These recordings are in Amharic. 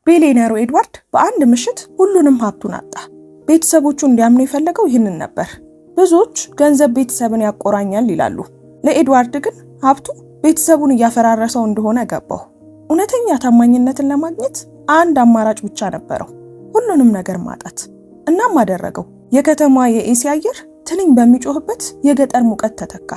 ቢሊየነሩ ኤድዋርድ በአንድ ምሽት ሁሉንም ሀብቱን አጣ። ቤተሰቦቹ እንዲያምኑ የፈለገው ይህንን ነበር። ብዙዎች ገንዘብ ቤተሰብን ያቆራኛል ይላሉ። ለኤድዋርድ ግን ሀብቱ ቤተሰቡን እያፈራረሰው እንደሆነ ገባው። እውነተኛ ታማኝነትን ለማግኘት አንድ አማራጭ ብቻ ነበረው፣ ሁሉንም ነገር ማጣት። እናም አደረገው። የከተማ የኤሲ አየር ትንኝ በሚጮህበት የገጠር ሙቀት ተተካ።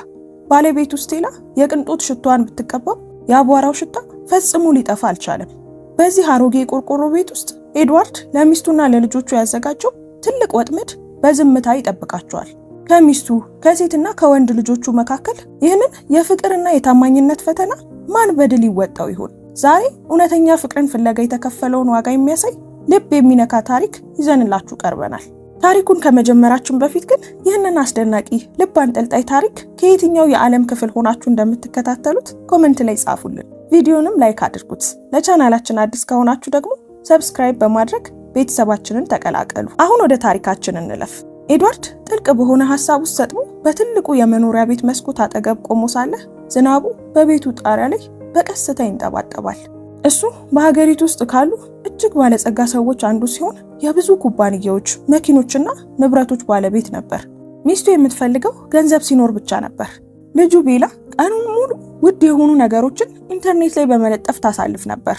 ባለቤቱ ስቴላ የቅንጦት ሽቷን ብትቀባው የአቧራው ሽታ ፈጽሞ ሊጠፋ አልቻለም። በዚህ አሮጌ ቆርቆሮ ቤት ውስጥ ኤድዋርድ ለሚስቱና ለልጆቹ ያዘጋጀው ትልቅ ወጥመድ በዝምታ ይጠብቃቸዋል። ከሚስቱ ከሴትና ከወንድ ልጆቹ መካከል ይህንን የፍቅርና የታማኝነት ፈተና ማን በድል ይወጣው ይሆን? ዛሬ እውነተኛ ፍቅርን ፍለጋ የተከፈለውን ዋጋ የሚያሳይ ልብ የሚነካ ታሪክ ይዘንላችሁ ቀርበናል። ታሪኩን ከመጀመራችን በፊት ግን ይህንን አስደናቂ ልብ አንጠልጣይ ታሪክ ከየትኛው የዓለም ክፍል ሆናችሁ እንደምትከታተሉት ኮሜንት ላይ ጻፉልን። ቪዲዮንም ላይክ አድርጉት። ለቻናላችን አዲስ ከሆናችሁ ደግሞ ሰብስክራይብ በማድረግ ቤተሰባችንን ተቀላቀሉ። አሁን ወደ ታሪካችን እንለፍ። ኤድዋርድ ጥልቅ በሆነ ሐሳብ ውስጥ ሰጥሞ በትልቁ የመኖሪያ ቤት መስኮት አጠገብ ቆሞ ሳለ ዝናቡ በቤቱ ጣሪያ ላይ በቀስታ ይንጠባጠባል። እሱ በሀገሪቱ ውስጥ ካሉ እጅግ ባለጸጋ ሰዎች አንዱ ሲሆን የብዙ ኩባንያዎች፣ መኪኖችና ንብረቶች ባለቤት ነበር። ሚስቱ የምትፈልገው ገንዘብ ሲኖር ብቻ ነበር። ልጁ ቤላ ቀኑን ሙሉ ውድ የሆኑ ነገሮችን ኢንተርኔት ላይ በመለጠፍ ታሳልፍ ነበር።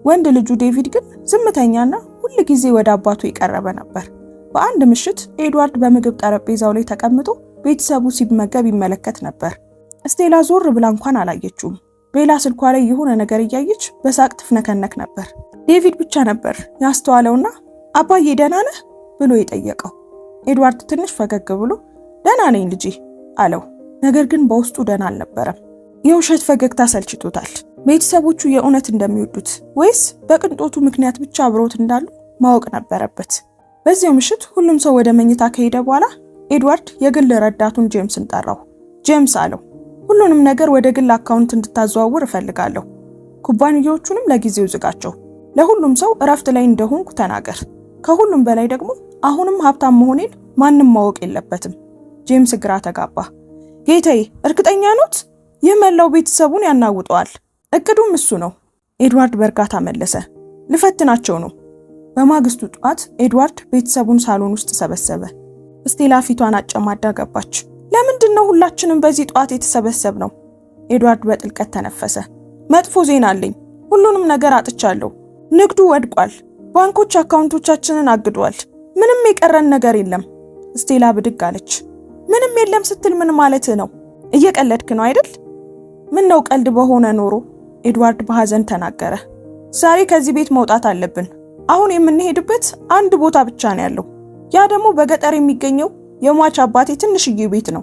ወንድ ልጁ ዴቪድ ግን ዝምተኛና ሁል ጊዜ ወደ አባቱ የቀረበ ነበር። በአንድ ምሽት ኤድዋርድ በምግብ ጠረጴዛው ላይ ተቀምጦ ቤተሰቡ ሲመገብ ይመለከት ነበር። ስቴላ ዞር ብላ እንኳን አላየችውም። ቤላ ስልኳ ላይ የሆነ ነገር እያየች በሳቅ ትፍነከነክ ነበር። ዴቪድ ብቻ ነበር ያስተዋለውና አባዬ ደህና ነህ ብሎ የጠየቀው። ኤድዋርድ ትንሽ ፈገግ ብሎ ደህና ነኝ ልጄ አለው። ነገር ግን በውስጡ ደህና አልነበረም። የውሸት ፈገግታ ሰልችቶታል። ቤተሰቦቹ የእውነት እንደሚወዱት ወይስ በቅንጦቱ ምክንያት ብቻ አብሮት እንዳሉ ማወቅ ነበረበት። በዚያው ምሽት ሁሉም ሰው ወደ መኝታ ከሄደ በኋላ ኤድዋርድ የግል ረዳቱን ጄምስን ጠራው። ጄምስ አለው፣ ሁሉንም ነገር ወደ ግል አካውንት እንድታዘዋውር እፈልጋለሁ። ኩባንያዎቹንም ለጊዜው ዝጋቸው። ለሁሉም ሰው እረፍት ላይ እንደሆንኩ ተናገር። ከሁሉም በላይ ደግሞ አሁንም ሀብታም መሆኔን ማንም ማወቅ የለበትም። ጄምስ ግራ ተጋባ። ጌታዬ፣ እርግጠኛ ኖት? ይህ መላው ቤተሰቡን ያናውጠዋል። እቅዱም እሱ ነው። ኤድዋርድ በእርጋታ መለሰ። ልፈትናቸው ነው። በማግስቱ ጠዋት ኤድዋርድ ቤተሰቡን ሳሎን ውስጥ ሰበሰበ። ስቴላ ፊቷን አጨማዳ ገባች። ለምንድን ነው ሁላችንም በዚህ ጠዋት የተሰበሰብ ነው? ኤድዋርድ በጥልቀት ተነፈሰ። መጥፎ ዜና አለኝ። ሁሉንም ነገር አጥቻለሁ። ንግዱ ወድቋል። ባንኮች አካውንቶቻችንን አግዷል። ምንም የቀረን ነገር የለም። ስቴላ ብድግ አለች። ምንም የለም ስትል ምን ማለት ነው? እየቀለድክ ነው አይደል? ምን ነው ቀልድ በሆነ ኖሮ፣ ኤድዋርድ በሐዘን ተናገረ። ዛሬ ከዚህ ቤት መውጣት አለብን። አሁን የምንሄድበት አንድ ቦታ ብቻ ነው ያለው። ያ ደግሞ በገጠር የሚገኘው የሟች አባቴ ትንሽዬ ቤት ነው።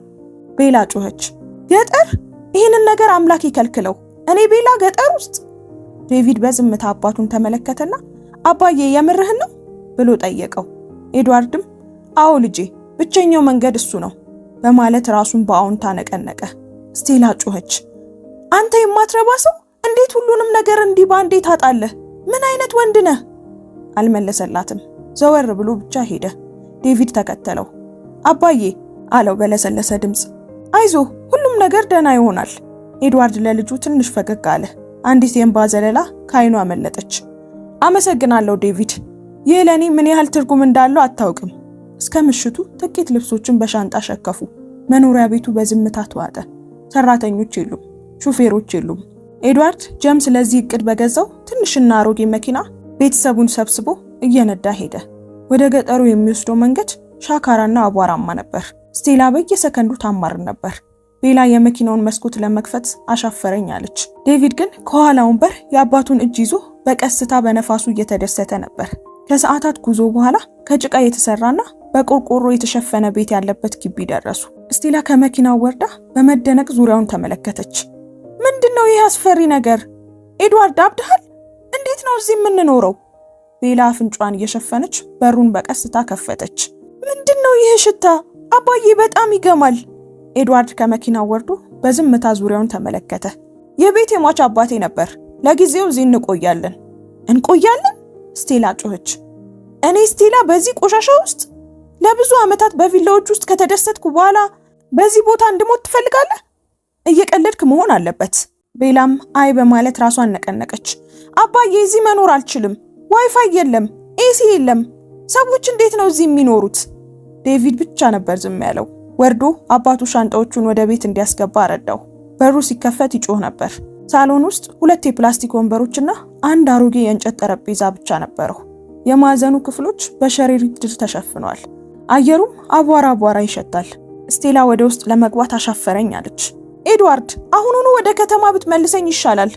ቤላ ጮኸች። ገጠር? ይህንን ነገር አምላክ ይከልክለው። እኔ ቤላ ገጠር ውስጥ? ዴቪድ በዝምታ አባቱን ተመለከተና አባዬ የምርህን ነው ብሎ ጠየቀው። ኤድዋርድም አዎ ልጄ፣ ብቸኛው መንገድ እሱ ነው በማለት ራሱን በአዎንታ ነቀነቀ። ስቴላ ጮኸች። አንተ የማትረባ ሰው! እንዴት ሁሉንም ነገር እንዲህ ባንዴ ታጣለህ? ምን አይነት ወንድ ነህ? አልመለሰላትም። ዘወር ብሎ ብቻ ሄደ። ዴቪድ ተከተለው። አባዬ አለው በለሰለሰ ድምፅ፣ አይዞ፣ ሁሉም ነገር ደህና ይሆናል። ኤድዋርድ ለልጁ ትንሽ ፈገግ አለ። አንዲት የእንባ ዘለላ ከዓይኑ አመለጠች። አመሰግናለሁ ዴቪድ፣ ይህ ለኔ ምን ያህል ትርጉም እንዳለው አታውቅም። እስከ ምሽቱ ጥቂት ልብሶችን በሻንጣ ሸከፉ። መኖሪያ ቤቱ በዝምታ ተዋጠ። ሰራተኞች የሉም፣ ሹፌሮች የሉም። ኤድዋርድ ጄምስ ለዚህ እቅድ በገዛው ትንሽና አሮጌ መኪና ቤተሰቡን ሰብስቦ እየነዳ ሄደ። ወደ ገጠሩ የሚወስደው መንገድ ሻካራና አቧራማ ነበር። ስቴላ በየሰከንዱ ታማር ነበር። ቤላ የመኪናውን መስኮት ለመክፈት አሻፈረኝ አለች። ዴቪድ ግን ከኋላ ወንበር የአባቱን እጅ ይዞ በቀስታ በነፋሱ እየተደሰተ ነበር። ከሰዓታት ጉዞ በኋላ ከጭቃ የተሰራና በቆርቆሮ የተሸፈነ ቤት ያለበት ግቢ ደረሱ። ስቴላ ከመኪናው ወርዳ በመደነቅ ዙሪያውን ተመለከተች። ምንድነው ይህ አስፈሪ ነገር? ኤድዋርድ አብደሃል? እንዴት ነው እዚህ የምንኖረው? ቤላ አፍንጫዋን እየሸፈነች በሩን በቀስታ ከፈተች። ምንድነው ይህ ሽታ? አባዬ በጣም ይገማል። ኤድዋርድ ከመኪናው ወርዶ በዝምታ ዙሪያውን ተመለከተ። የቤት የሟች አባቴ ነበር። ለጊዜው እዚህ እንቆያለን። እንቆያለን? ስቴላ ጮኸች። እኔ ስቴላ በዚህ ቆሻሻ ውስጥ ለብዙ ዓመታት በቪላዎች ውስጥ ከተደሰትኩ በኋላ በዚህ ቦታ እንድሞት ትፈልጋለህ? እየቀለድክ መሆን አለበት። ቤላም አይ በማለት ራሷን ነቀነቀች። አባዬ እዚህ መኖር አልችልም። ዋይፋይ የለም፣ ኤሲ የለም። ሰዎች እንዴት ነው እዚህ የሚኖሩት? ዴቪድ ብቻ ነበር ዝም ያለው። ወርዶ አባቱ ሻንጣዎቹን ወደ ቤት እንዲያስገባ ረዳው። በሩ ሲከፈት ይጮህ ነበር። ሳሎን ውስጥ 2 የፕላስቲክ ወንበሮችና አንድ አሮጌ የእንጨት ጠረጴዛ ብቻ ነበሩ። የማዕዘኑ ክፍሎች በሸረሪት ድር ተሸፍነዋል። አየሩም አቧራ ይሸታል። ስቴላ ወደ ውስጥ ለመግባት አሻፈረኝ አለች። ኤድዋርድ፣ አሁኑኑ ወደ ከተማ ብትመልሰኝ ይሻላል።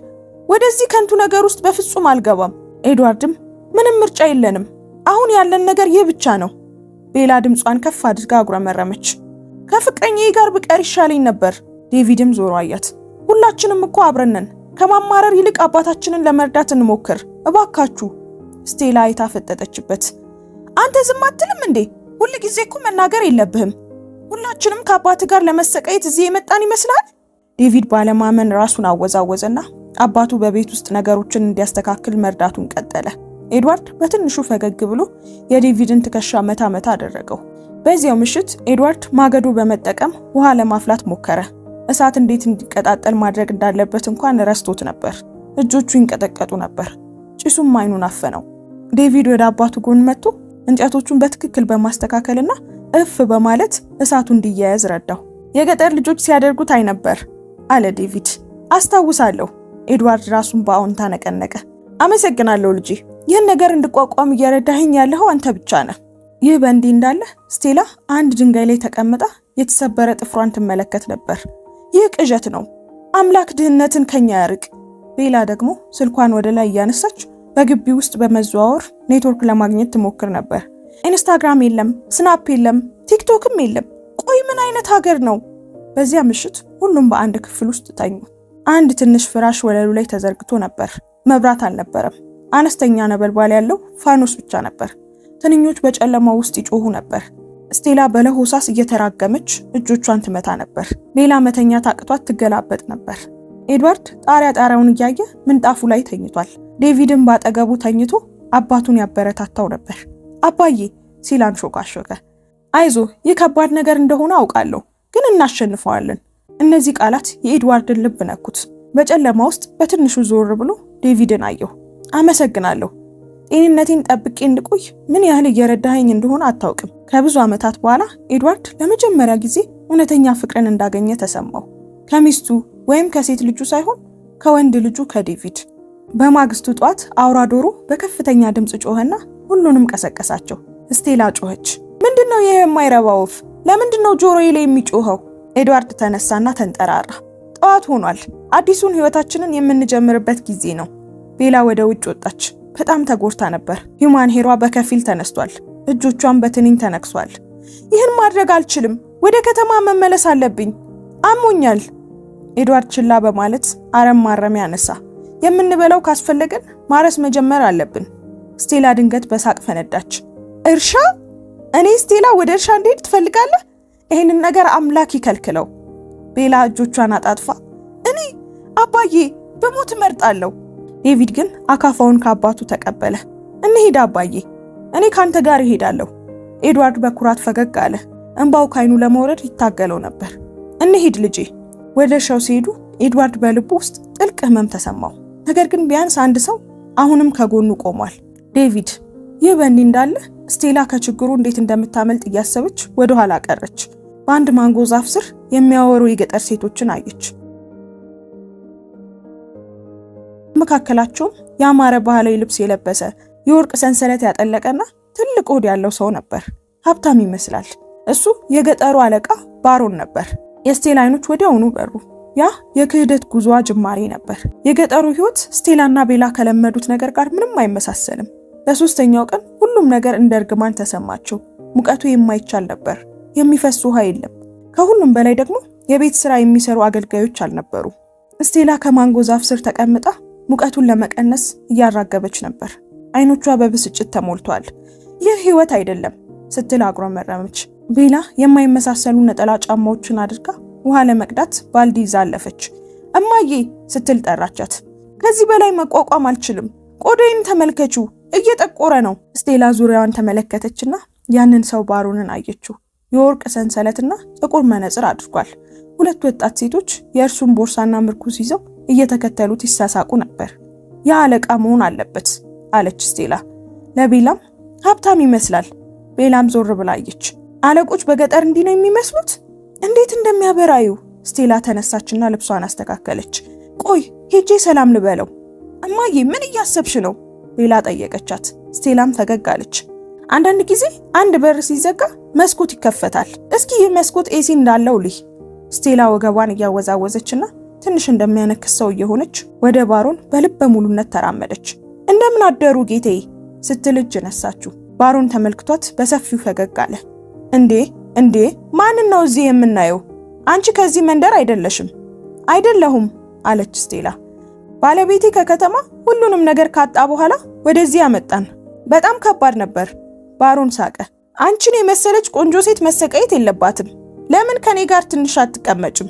ወደዚህ ከንቱ ነገር ውስጥ በፍጹም አልገባም። ኤድዋርድም ምንም ምርጫ የለንም፣ አሁን ያለን ነገር ይህ ብቻ ነው። ቤላ ድምጿን ከፍ አድርጋ አጉረመረመች። ከፍቅረኛዬ ጋር ብቀር ይሻለኝ ነበር። ዴቪድም ዞሮ አያት። ሁላችንም እኮ አብረን ነን። ከማማረር ይልቅ አባታችንን ለመርዳት እንሞክር እባካችሁ። ስቴላ አይታ ፈጠጠችበት። አንተ ዝም አትልም እንዴ? ሁሉ ጊዜ እኮ መናገር የለብህም። ሁላችንም ከአባት ጋር ለመሰቃየት እዚህ የመጣን ይመስላል። ዴቪድ ባለማመን ራሱን አወዛወዘና አባቱ በቤት ውስጥ ነገሮችን እንዲያስተካክል መርዳቱን ቀጠለ። ኤድዋርድ በትንሹ ፈገግ ብሎ የዴቪድን ትከሻ መታ አደረገው። በዚያው ምሽት ኤድዋርድ ማገዶ በመጠቀም ውሃ ለማፍላት ሞከረ። እሳት እንዴት እንዲቀጣጠል ማድረግ እንዳለበት እንኳን ረስቶት ነበር። እጆቹ ይንቀጠቀጡ ነበር። ጭሱም አይኑን አፈነው። ዴቪድ ወደ አባቱ ጎን መጥቶ እንጨቶቹን በትክክል በማስተካከልና እፍ በማለት እሳቱ እንዲያያዝ ረዳው። የገጠር ልጆች ሲያደርጉት አይ ነበር አለ ዴቪድ። አስታውሳለሁ። ኤድዋርድ ራሱን በአዎንታ ነቀነቀ። አመሰግናለሁ ልጄ፣ ይህን ነገር እንድቋቋም እየረዳኸኝ ያለኸው አንተ ብቻ ነህ። ይህ በእንዲህ እንዳለ ስቴላ አንድ ድንጋይ ላይ ተቀምጣ የተሰበረ ጥፍሯን ትመለከት ነበር። ይህ ቅዠት ነው። አምላክ ድህነትን ከኛ ያርቅ። ቤላ ደግሞ ስልኳን ወደ ላይ እያነሳች በግቢ ውስጥ በመዘዋወር ኔትወርክ ለማግኘት ትሞክር ነበር። ኢንስታግራም የለም፣ ስናፕ የለም፣ ቲክቶክም የለም። ቆይ ምን አይነት ሀገር ነው? በዚያ ምሽት ሁሉም በአንድ ክፍል ውስጥ ተኙ። አንድ ትንሽ ፍራሽ ወለሉ ላይ ተዘርግቶ ነበር። መብራት አልነበረም። አነስተኛ ነበልባል ያለው ፋኖስ ብቻ ነበር። ትንኞች በጨለማው ውስጥ ይጮሁ ነበር። ስቴላ በለሆሳስ እየተራገመች እጆቿን ትመታ ነበር። ቤላ መተኛ ታቅቷት ትገላበጥ ነበር። ኤድዋርድ ጣሪያውን እያየ ምንጣፉ ላይ ተኝቷል። ዴቪድም ባጠገቡ ተኝቶ አባቱን ያበረታታው ነበር። አባዬ ሲል አንሾካሾከ። አይዞ፣ ይህ ከባድ ነገር እንደሆነ አውቃለሁ፣ ግን እናሸንፈዋለን። እነዚህ ቃላት የኤድዋርድን ልብ ነኩት። በጨለማ ውስጥ በትንሹ ዞር ብሎ ዴቪድን አየው። አመሰግናለሁ። ጤንነቴን ጠብቄ እንድቆይ ምን ያህል እየረዳኸኝ እንደሆነ አታውቅም። ከብዙ ዓመታት በኋላ ኤድዋርድ ለመጀመሪያ ጊዜ እውነተኛ ፍቅርን እንዳገኘ ተሰማው። ከሚስቱ ወይም ከሴት ልጁ ሳይሆን ከወንድ ልጁ ከዴቪድ። በማግስቱ ጧት አውራ ዶሮ በከፍተኛ ድምፅ ጮኸና ሁሉንም ቀሰቀሳቸው። ስቴላ ጮኸች። ምንድነው ይሄ የማይረባ ወፍ? ለምንድነው ጆሮዬ ላይ የሚጮኸው? ኤድዋርድ ተነሳና ተንጠራራ። ጠዋት ሆኗል። አዲሱን ህይወታችንን የምንጀምርበት ጊዜ ነው። ቤላ ወደ ውጭ ወጣች። በጣም ተጎድታ ነበር። ሂውማን ሄሯ በከፊል ተነስቷል። እጆቿን በትንኝ ተነክሷል። ይህን ማድረግ አልችልም። ወደ ከተማ መመለስ አለብኝ። አሞኛል። ኤድዋርድ ችላ በማለት አረም ማረሚያ አነሳ። የምንበላው ካስፈለገን ማረስ መጀመር አለብን። ስቴላ ድንገት በሳቅ ፈነዳች። እርሻ? እኔ ስቴላ ወደ እርሻ እንድሄድ ትፈልጋለህ? ይህንን ነገር አምላክ ይከልክለው። ቤላ እጆቿን አጣጥፋ እኔ አባዬ በሞት እመርጣለሁ። ዴቪድ ግን አካፋውን ከአባቱ ተቀበለ። እንሂድ አባዬ፣ እኔ ካንተ ጋር እሄዳለሁ። ኤድዋርድ በኩራት ፈገግ አለ። እንባው ካይኑ ለመውረድ ይታገለው ነበር። እንሂድ ልጄ። ወደ እርሻው ሲሄዱ ኤድዋርድ በልቡ ውስጥ ጥልቅ ህመም ተሰማው። ነገር ግን ቢያንስ አንድ ሰው አሁንም ከጎኑ ቆሟል። ዴቪድ። ይህ በእንዲህ እንዳለ ስቴላ ከችግሩ እንዴት እንደምታመልጥ እያሰበች ወደ ኋላ ቀረች። በአንድ ማንጎ ዛፍ ስር የሚያወሩ የገጠር ሴቶችን አየች። መካከላቸውም ያማረ ባህላዊ ልብስ የለበሰ የወርቅ ሰንሰለት ያጠለቀና ትልቅ ሆድ ያለው ሰው ነበር። ሀብታም ይመስላል። እሱ የገጠሩ አለቃ ባሮን ነበር። የስቴላ አይኖች ወዲያውኑ በሩ። ያ የክህደት ጉዞዋ ጅማሬ ነበር። የገጠሩ ህይወት ስቴላና ቤላ ከለመዱት ነገር ጋር ምንም አይመሳሰልም። በሶስተኛው ቀን ሁሉም ነገር እንደ እርግማን ተሰማቸው። ሙቀቱ የማይቻል ነበር። የሚፈስ ውሃ የለም። ከሁሉም በላይ ደግሞ የቤት ስራ የሚሰሩ አገልጋዮች አልነበሩ። ስቴላ ከማንጎ ዛፍ ስር ተቀምጣ ሙቀቱን ለመቀነስ እያራገበች ነበር። አይኖቿ በብስጭት ተሞልቷል። ይህ ህይወት አይደለም ስትል አጉረመረመች። ቤላ የማይመሳሰሉ ነጠላ ጫማዎችን አድርጋ ውሃ ለመቅዳት ባልዲ ይዛ አለፈች። እማዬ ስትል ጠራቻት። ከዚህ በላይ መቋቋም አልችልም። ቆዳዬን ተመልከቹ፣ እየጠቆረ ነው። ስቴላ ዙሪያዋን ተመለከተችና ያንን ሰው ባሮንን አየችው። የወርቅ ሰንሰለትና ጥቁር መነጽር አድርጓል። ሁለት ወጣት ሴቶች የእርሱን ቦርሳና ምርኩዝ ይዘው እየተከተሉት ይሳሳቁ ነበር። ያ አለቃ መሆን አለበት። አለች ስቴላ። ለቤላም ሀብታም ይመስላል። ቤላም ዞር ብላየች። አለቆች በገጠር እንዲህ ነው የሚመስሉት? እንዴት እንደሚያበራዩ። ስቴላ ተነሳችና ልብሷን አስተካከለች። ቆይ ሄጄ ሰላም ልበለው። እማዬ ምን እያሰብሽ ነው? ቤላ ጠየቀቻት። ስቴላም ፈገግ አለች። አንዳንድ ጊዜ አንድ በር ሲዘጋ መስኮት ይከፈታል። እስኪ ይህ መስኮት ኤሲ እንዳለው ልይ። ስቴላ ወገቧን እያወዛወዘችና ትንሽ እንደሚያነክስ ሰው እየሆነች ወደ ባሮን በልበ ሙሉነት ተራመደች። እንደምን አደሩ ጌቴ ስትል እጅ ነሳችው። ባሮን ተመልክቷት በሰፊው ፈገግ አለ። እንዴ ማንን ነው እዚህ የምናየው? አንቺ ከዚህ መንደር አይደለሽም። አይደለሁም አለች ስቴላ። ባለቤቴ ከከተማ ሁሉንም ነገር ካጣ በኋላ ወደዚህ ያመጣን። በጣም ከባድ ነበር። ባሮን ሳቀ። አንቺን የመሰለች ቆንጆ ሴት መሰቃየት የለባትም። ለምን ከኔ ጋር ትንሽ አትቀመጭም?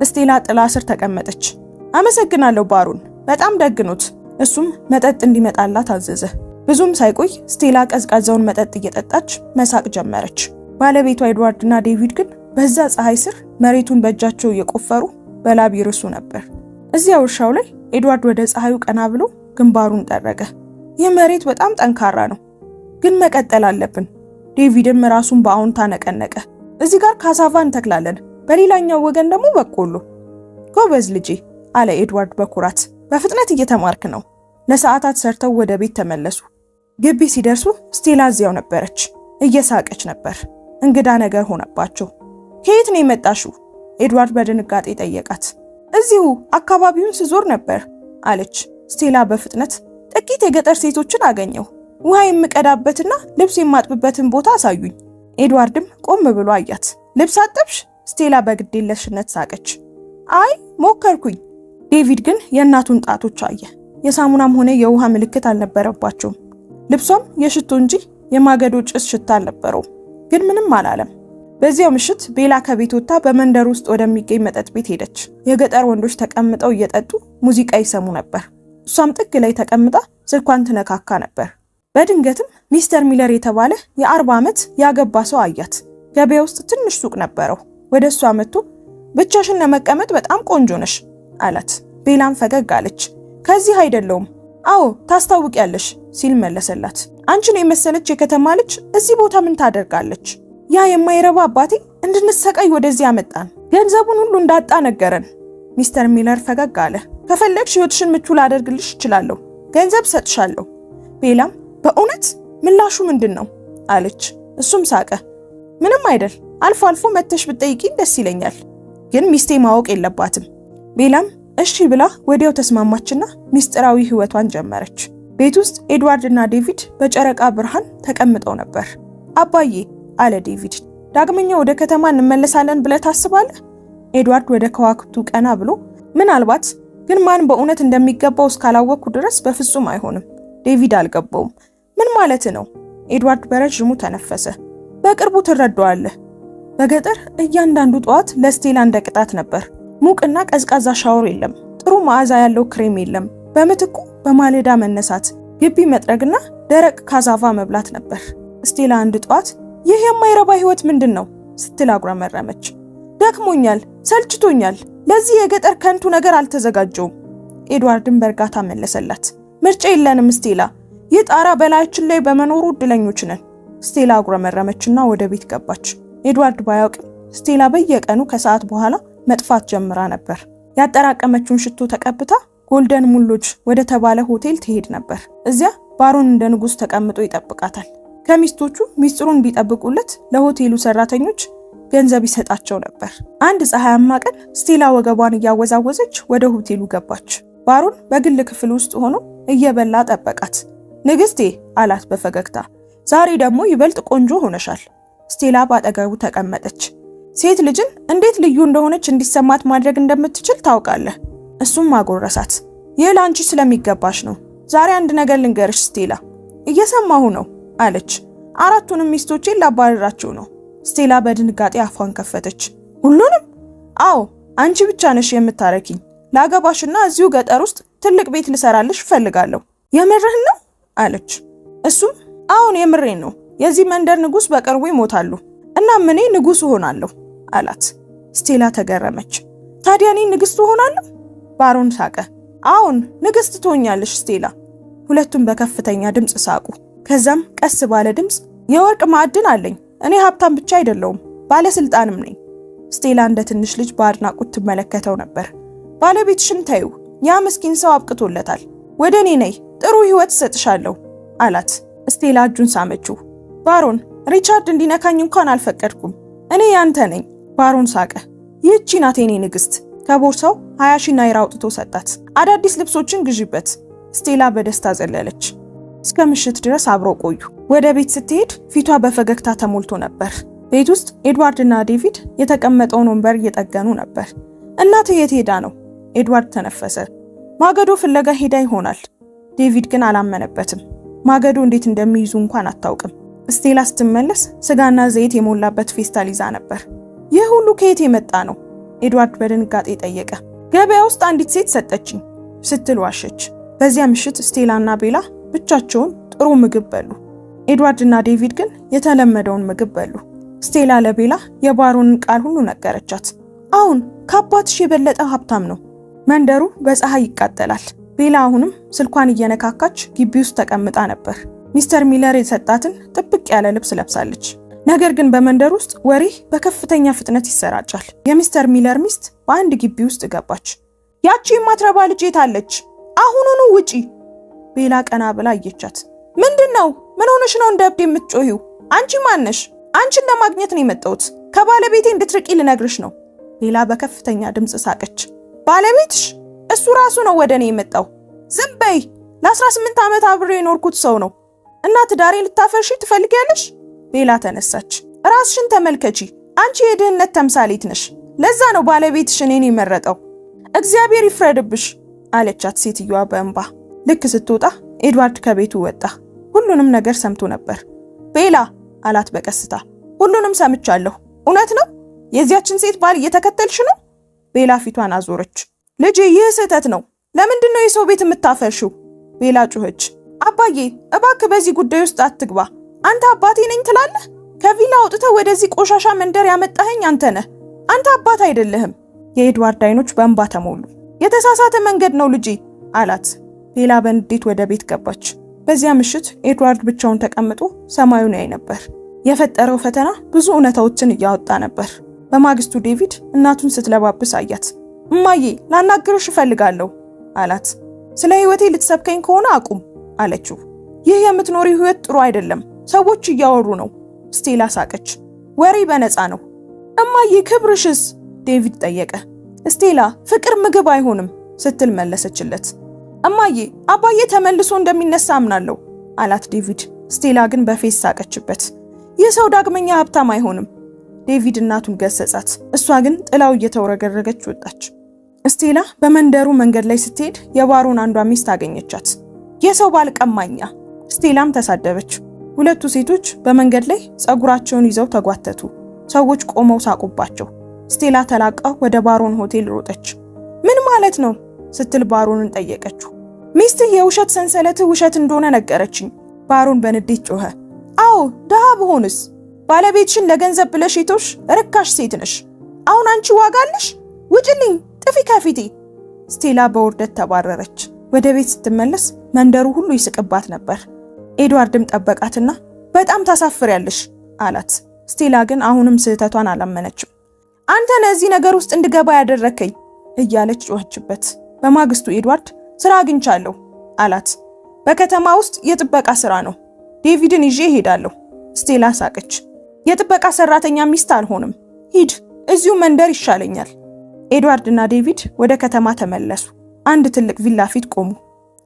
ስቴላ ጥላ ስር ተቀመጠች። አመሰግናለሁ ባሮን፣ በጣም ደግኖት። እሱም መጠጥ እንዲመጣላት አዘዘ። ብዙም ሳይቆይ ስቴላ ቀዝቃዛውን መጠጥ እየጠጣች መሳቅ ጀመረች። ባለቤቷ ኤድዋርድና ዴቪድ ግን በዛ ፀሐይ ስር መሬቱን በእጃቸው እየቆፈሩ በላብ ይርሱ ነበር። እዚያ እርሻው ላይ ኤድዋርድ ወደ ፀሐዩ ቀና ብሎ ግንባሩን ጠረገ። ይህ መሬት በጣም ጠንካራ ነው፣ ግን መቀጠል አለብን። ዴቪድም ራሱን በአዎንታ ነቀነቀ። እዚህ ጋር ካሳቫ እንተክላለን፣ በሌላኛው ወገን ደግሞ በቆሎ። ጎበዝ ልጄ አለ ኤድዋርድ በኩራት። በፍጥነት እየተማርክ ነው። ለሰዓታት ሰርተው ወደ ቤት ተመለሱ። ግቢ ሲደርሱ ስቴላ እዚያው ነበረች። እየሳቀች ነበር። እንግዳ ነገር ሆነባቸው። ከየት ነው የመጣሽው? ኤድዋርድ በድንጋጤ ጠየቃት። እዚሁ አካባቢውን ስዞር ነበር አለች ስቴላ በፍጥነት። ጥቂት የገጠር ሴቶችን አገኘው። ውሃ የምቀዳበትና ልብስ የማጥብበትን ቦታ አሳዩኝ። ኤድዋርድም ቆም ብሎ አያት። ልብስ አጠብሽ? ስቴላ በግዴለሽነት ሳቀች። አይ ሞከርኩኝ። ዴቪድ ግን የእናቱን ጣቶች አየ። የሳሙናም ሆነ የውሃ ምልክት አልነበረባቸውም። ልብሷም የሽቶ እንጂ የማገዶ ጭስ ሽታ አልነበረውም። ግን ምንም አላለም። በዚያው ምሽት ቤላ ከቤት ወጥታ በመንደር ውስጥ ወደሚገኝ መጠጥ ቤት ሄደች። የገጠር ወንዶች ተቀምጠው እየጠጡ ሙዚቃ ይሰሙ ነበር። እሷም ጥግ ላይ ተቀምጣ ስልኳን ትነካካ ነበር። በድንገትም ሚስተር ሚለር የተባለ የ40 ዓመት ያገባ ሰው አያት። ገበያ ውስጥ ትንሽ ሱቅ ነበረው። ወደ እሷ መጥቶ ብቻሽን ለመቀመጥ በጣም ቆንጆ ነሽ አላት። ቤላም ፈገግ አለች። ከዚህ አይደለውም። አዎ ታስታውቂያለሽ ሲል መለሰላት። አንቺን የመሰለች የከተማ ልጅ እዚህ ቦታ ምን ታደርጋለች? ያ የማይረባ አባቴ እንድንሰቃይ ወደዚህ አመጣን። ገንዘቡን ሁሉ እንዳጣ ነገረን። ሚስተር ሚለር ፈገግ አለ። ከፈለግሽ ህይወትሽን ምቹ ላደርግልሽ እችላለሁ። ገንዘብ ሰጥሻለሁ። ቤላም በእውነት ምላሹ ምንድነው አለች። እሱም ሳቀ። ምንም አይደል፣ አልፎ አልፎ መተሽ ብትጠይቂኝ ደስ ይለኛል፣ ግን ሚስቴ ማወቅ የለባትም። ቤላም እሺ ብላ ወዲያው ተስማማችና ሚስጥራዊ ህይወቷን ጀመረች። ቤት ውስጥ ኤድዋርድና ዴቪድ በጨረቃ ብርሃን ተቀምጠው ነበር። አባዬ አለ ዴቪድ፣ ዳግመኛ ወደ ከተማ እንመለሳለን ብለህ ታስባለህ? ኤድዋርድ ወደ ከዋክብቱ ቀና ብሎ ምናልባት፣ ግን ማን በእውነት እንደሚገባው እስካላወቅኩ ድረስ በፍጹም አይሆንም። ዴቪድ አልገባውም። ምን ማለት ነው? ኤድዋርድ በረጅሙ ተነፈሰ። በቅርቡ ትረዳዋለህ። በገጠር እያንዳንዱ ጠዋት ለስቴላ እንደ ቅጣት ነበር። ሙቅና ቀዝቃዛ ሻወር የለም። ጥሩ መዓዛ ያለው ክሬም የለም። በምትኩ በማለዳ መነሳት፣ ግቢ መጥረግና ደረቅ ካዛቫ መብላት ነበር። ስቴላ አንድ ጠዋት ይህ የማይረባ ህይወት ምንድነው ስትል አጉረመረመች። ደክሞኛል፣ ሰልችቶኛል። ለዚህ የገጠር ከንቱ ነገር አልተዘጋጀውም። ኤድዋርድን በእርጋታ መለሰላት። ምርጫ የለንም ስቴላ፣ ይህ ጣራ በላያችን ላይ በመኖሩ እድለኞች ነን። ስቴላ አጉረመረመችና ወደ ቤት ገባች። ኤድዋርድ ባያውቅም ስቴላ በየቀኑ ከሰዓት በኋላ መጥፋት ጀምራ ነበር። ያጠራቀመችውን ሽቶ ተቀብታ ጎልደን ሙሎጅ ወደ ተባለ ሆቴል ትሄድ ነበር። እዚያ ባሮን እንደ ንጉስ ተቀምጦ ይጠብቃታል። ከሚስቶቹ ሚስጥሩን እንዲጠብቁለት ለሆቴሉ ሰራተኞች ገንዘብ ይሰጣቸው ነበር። አንድ ፀሐያማ ቀን ስቴላ ወገቧን እያወዛወዘች ወደ ሆቴሉ ገባች። ባሮን በግል ክፍል ውስጥ ሆኖ እየበላ ጠበቃት። ንግስቴ አላት በፈገግታ፣ ዛሬ ደግሞ ይበልጥ ቆንጆ ሆነሻል። ስቴላ ባጠገቡ ተቀመጠች። ሴት ልጅን እንዴት ልዩ እንደሆነች እንዲሰማት ማድረግ እንደምትችል ታውቃለህ። እሱም አጎረሳት። ይህ ለአንቺ ስለሚገባሽ ነው። ዛሬ አንድ ነገር ልንገርሽ ስቴላ። እየሰማሁ ነው አለች። አራቱንም ሚስቶቼን ላባረራቸው ነው። ስቴላ በድንጋጤ አፏን ከፈተች። ሁሉንም? አዎ፣ አንቺ ብቻ ነሽ የምታረኪኝ። ላገባሽና እዚሁ ገጠር ውስጥ ትልቅ ቤት ልሰራልሽ እፈልጋለሁ። የምርህን ነው አለች። እሱም አሁን የምሬን ነው። የዚህ መንደር ንጉስ በቅርቡ ይሞታሉ እና እኔ ንጉስ ሆናለሁ አላት። ስቴላ ተገረመች። ታዲያ እኔ ንግስት ሆናለሁ? ባሮን ሳቀ። አሁን ንግስት ትሆኛለሽ ስቴላ። ሁለቱም በከፍተኛ ድምፅ ሳቁ። ከዛም ቀስ ባለ ድምፅ የወርቅ ማዕድን አለኝ፣ እኔ ሀብታም ብቻ አይደለሁም ባለስልጣንም ነኝ። ስቴላ እንደ ትንሽ ልጅ በአድናቆት ትመለከተው ነበር። ባለቤትሽን ታዩ፣ ያ ምስኪን ሰው አብቅቶለታል። ወደ እኔ ነይ፣ ጥሩ ህይወት እሰጥሻለሁ አላት። ስቴላ እጁን ሳመችው። ባሮን፣ ሪቻርድ እንዲነካኝ እንኳን አልፈቀድኩም፣ እኔ ያንተ ነኝ። ባሮን ሳቀ። ይህቺ ናት የኔ ንግስት። ከቦርሳው 20,000 ናይራ አውጥቶ ሰጣት። አዳዲስ ልብሶችን ግዢበት። ስቴላ በደስታ ዘለለች። እስከ ምሽት ድረስ አብረው ቆዩ። ወደ ቤት ስትሄድ ፊቷ በፈገግታ ተሞልቶ ነበር። ቤት ውስጥ ኤድዋርድ እና ዴቪድ የተቀመጠውን ወንበር እየጠገኑ ነበር። እናትህ የት ሄዳ ነው? ኤድዋርድ ተነፈሰ። ማገዶ ፍለጋ ሄዳ ይሆናል። ዴቪድ ግን አላመነበትም። ማገዶ እንዴት እንደሚይዙ እንኳን አታውቅም። ስቴላ ስትመለስ ስጋና ዘይት የሞላበት ፌስታል ይዛ ነበር። ይህ ሁሉ ከየት የመጣ ነው? ኤድዋርድ በድንጋጤ ጠየቀ። ገበያ ውስጥ አንዲት ሴት ሰጠችኝ ስትል ዋሸች። በዚያ ምሽት ስቴላና ቤላ ብቻቸውን ጥሩ ምግብ በሉ። ኤድዋርድ እና ዴቪድ ግን የተለመደውን ምግብ በሉ። ስቴላ ለቤላ የባሮንን ቃል ሁሉ ነገረቻት። አሁን ከአባትሽ የበለጠ ሀብታም ነው። መንደሩ በፀሐይ ይቃጠላል። ቤላ አሁንም ስልኳን እየነካካች ግቢ ውስጥ ተቀምጣ ነበር። ሚስተር ሚለር የሰጣትን ጥብቅ ያለ ልብስ ለብሳለች። ነገር ግን በመንደር ውስጥ ወሬ በከፍተኛ ፍጥነት ይሰራጫል። የሚስተር ሚለር ሚስት በአንድ ግቢ ውስጥ ገባች። ያቺ የማትረባ ልጅ የት አለች? አሁኑኑ ውጪ! ቤላ ቀና ብላ አየቻት። ምንድነው? ምን ሆነሽ ነው እንደ እብድ የምትጮሂው? አንቺ ማነሽ? አንቺን ለማግኘት ነው የመጣሁት። ከባለቤቴ እንድትርቂ ልነግርሽ ነው። ቤላ በከፍተኛ ድምፅ ሳቀች። ባለቤትሽ? እሱ ራሱ ነው ወደ እኔ የመጣው። ዝም በይ! ለ18 ዓመት አብሬ የኖርኩት ሰው ነው። እና ትዳሬን ልታፈርሺ ትፈልጊያለሽ? ቤላ ተነሳች። ራስሽን ተመልከቺ። አንቺ የድህነት ተምሳሌት ነሽ። ለዛ ነው ባለቤትሽ እኔን የመረጠው። እግዚአብሔር ይፍረድብሽ አለቻት ሴትዮዋ በእንባ። ልክ ስትወጣ ኤድዋርድ ከቤቱ ወጣ። ሁሉንም ነገር ሰምቶ ነበር። ቤላ አላት በቀስታ። ሁሉንም ሰምቻለሁ። እውነት ነው? የዚያችን ሴት ባል እየተከተልሽ ነው? ቤላ ፊቷን አዞረች። ልጄ፣ ይህ ስህተት ነው። ለምንድን ነው የሰው ቤት የምታፈርሺው? ቤላ ጮኸች። አባዬ እባክህ በዚህ ጉዳይ ውስጥ አትግባ። አንተ አባቴ ነኝ ትላለህ? ከቪላ አውጥተህ ወደዚህ ቆሻሻ መንደር ያመጣኸኝ አንተ ነህ። አንተ አባት አይደለህም። የኤድዋርድ አይኖች በእንባ ተሞሉ። የተሳሳተ መንገድ ነው ልጄ አላት። ቤላ በንዴት ወደ ቤት ገባች። በዚያ ምሽት ኤድዋርድ ብቻውን ተቀምጦ ሰማዩን ያይ ነበር። የፈጠረው ፈተና ብዙ እውነታዎችን እያወጣ ነበር። በማግስቱ ዴቪድ እናቱን ስትለባብስ አያት። እማዬ ላናግርሽ እፈልጋለሁ አላት። ስለ ህይወቴ ልትሰብከኝ ከሆነ አቁም አለችው። ይህ የምትኖሪ ህይወት ጥሩ አይደለም። ሰዎች እያወሩ ነው። ስቴላ ሳቀች። ወሬ በነፃ ነው። እማዬ ክብርሽስ? ዴቪድ ጠየቀ። ስቴላ ፍቅር ምግብ አይሆንም ስትል መለሰችለት። እማዬ አባዬ ተመልሶ እንደሚነሳ አምናለሁ አላት ዴቪድ። ስቴላ ግን በፌስ ሳቀችበት። ይህ ሰው ዳግመኛ ሀብታም አይሆንም። ዴቪድ እናቱን ገሰጻት። እሷ ግን ጥላው እየተወረገረገች ወጣች። ስቴላ በመንደሩ መንገድ ላይ ስትሄድ የባሮን አንዷ ሚስት አገኘቻት። የሰው ባል ቀማኛ! ስቴላም ተሳደበች። ሁለቱ ሴቶች በመንገድ ላይ ጸጉራቸውን ይዘው ተጓተቱ። ሰዎች ቆመው ሳቁባቸው። ስቴላ ተላቃ ወደ ባሮን ሆቴል ሮጠች። ምን ማለት ነው ስትል ባሮንን ጠየቀችው። ሚስትህ የውሸት ሰንሰለትህ ውሸት እንደሆነ ነገረችኝ። ባሮን በንዴት ጮኸ። አዎ ደሃ ብሆንስ? ባለቤትሽን ለገንዘብ ብለሽ የተውሽ ርካሽ ሴት ነሽ። አሁን አንቺ ዋጋ አለሽ? ውጭልኝ! ጥፊ ከፊቴ! ስቴላ በውርደት ተባረረች። ወደ ቤት ስትመለስ መንደሩ ሁሉ ይስቅባት ነበር። ኤድዋርድም ጠበቃትና በጣም ታሳፍሪያለሽ አላት። ስቴላ ግን አሁንም ስህተቷን አላመነችም። አንተ ለዚህ ነገር ውስጥ እንድገባ ያደረከኝ እያለች ጮኸችበት። በማግስቱ ኤድዋርድ ስራ አግኝቻለሁ አላት። በከተማ ውስጥ የጥበቃ ስራ ነው። ዴቪድን ይዤ እሄዳለሁ። ስቴላ ሳቀች። የጥበቃ ሰራተኛ ሚስት አልሆንም። ሂድ፣ እዚሁ መንደር ይሻለኛል። ኤድዋርድ እና ዴቪድ ወደ ከተማ ተመለሱ። አንድ ትልቅ ቪላ ፊት ቆሙ።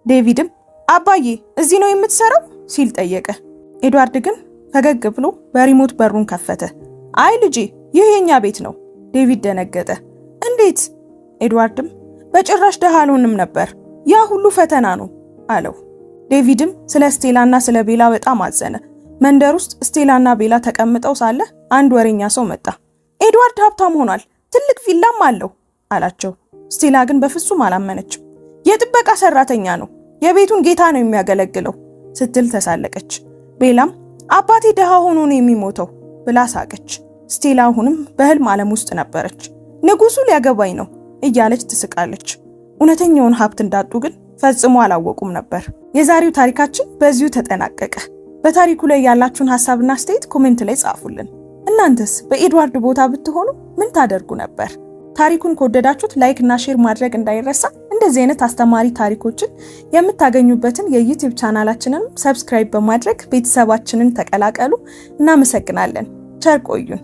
ዴቪድም አባዬ እዚህ ነው የምትሰራው ሲል ጠየቀ። ኤድዋርድ ግን ፈገግ ብሎ በሪሞት በሩን ከፈተ። አይ ልጄ፣ ይህ የኛ ቤት ነው። ዴቪድ ደነገጠ። እንዴት? ኤድዋርድም በጭራሽ ደሃ አልሆንም ነበር፣ ያ ሁሉ ፈተና ነው አለው። ዴቪድም ስለ ስቴላና ስለ ቤላ በጣም አዘነ። መንደር ውስጥ ስቴላና ቤላ ተቀምጠው ሳለ አንድ ወሬኛ ሰው መጣ። ኤድዋርድ ሀብታም ሆኗል፣ ትልቅ ቪላም አለው አላቸው። ስቴላ ግን በፍጹም አላመነችም። የጥበቃ ሰራተኛ ነው፣ የቤቱን ጌታ ነው የሚያገለግለው ስትል ተሳለቀች። ቤላም አባቴ ደሃ ሆኖ ነው የሚሞተው ብላ ሳቀች። ስቴላ አሁንም በህልም ዓለም ውስጥ ነበረች። ንጉሱ ሊያገባኝ ነው እያለች ትስቃለች። እውነተኛውን ሀብት እንዳጡ ግን ፈጽሞ አላወቁም ነበር። የዛሬው ታሪካችን በዚሁ ተጠናቀቀ። በታሪኩ ላይ ያላችሁን ሐሳብና አስተያየት ኮሜንት ላይ ጻፉልን። እናንተስ በኤድዋርድ ቦታ ብትሆኑ ምን ታደርጉ ነበር? ታሪኩን ከወደዳችሁት ላይክ እና ሼር ማድረግ እንዳይረሳ። እንደዚህ አይነት አስተማሪ ታሪኮችን የምታገኙበትን የዩቲዩብ ቻናላችንን ሰብስክራይብ በማድረግ ቤተሰባችንን ተቀላቀሉ። እናመሰግናለን። ቸር ቆዩን።